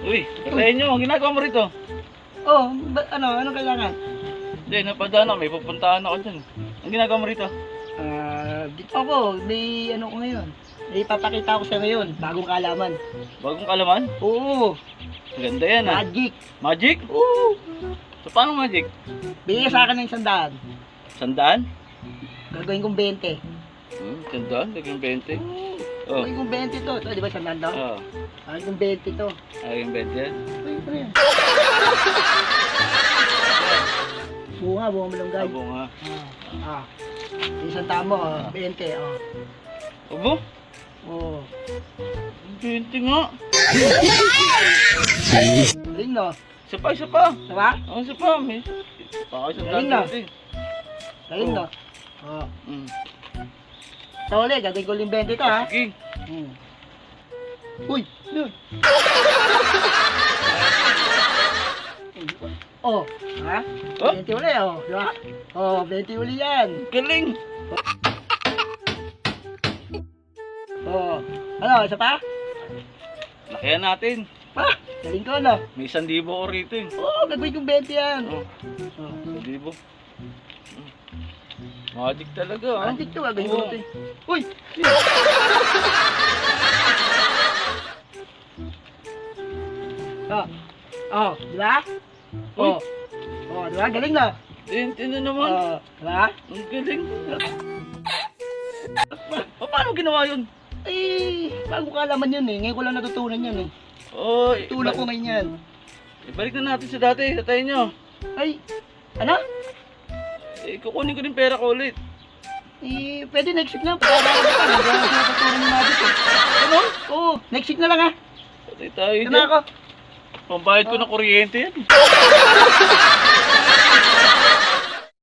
Uy, patayin nyo. Ang ginagawa mo rito? Oh, anong kailangan? Hindi, napadaan ako. May pupuntahan ako dyan. Ang ginagawa mo rito? Dito ako, may ano ko ngayon. May ipapakita ko sa ngayon, bagong kaalaman. Bagong kalaman? Oo, Maganda yan ah. magic. Magic? Oo, So paano magic? bigay sa akin ng 100. 100? Gagawin kong 20. 100? Laging 20? Oh. Gagawin kong 20 to. Ito, di ba 100 daw? Oo. Gagawin kong 20 to. Laging 20 yan? Uy, ito yan. Bunga malunggay. Abo nga. Isang tamo, 20, Abo? Oh. 20 nga. Galing no? Isa pa, isa pa. Diba? Oh, isa pa. May baka isang Galing na. dati. Galing Oh. no? Oh. Mm. So ulit, gagawin ko yung 20 to ha. Sige. Uy! Yun! Oh! Ha? Oh? 20 uli oh! Diba? Oh, 20 uli yan! Galing. Oh! Ano, isa pa? Lakihan natin. Ha? Galing ko no? May 1,000 ko rito eh. Oh, gagawin kong 20 yan! Oh, Oh. 1,000. Magic talaga ah. Antik to, gagawin ko Oo. ito eh. Uy! Oh! Oh, diba? Oh! Oh, diba? Galing na! 20 na naman. Oh, diba? Ang galing. Paano ginawa yun? Eh, bago kaalaman yun eh. Ngayon ko lang natutunan yan eh. Oh, Tulak ko ngayon yan. ibalik na natin sa dati. Tatayin nyo. Ay, ano? Kukunin ko din pera ko ulit. Eh, pwede next week na. Pagkakaroon ka. Hindi ako natutunan ng magic eh. Ano? Oo, next week na lang ha. Patay tayo Ito na dyan. ako. Pambayad ko ng kuryente yan.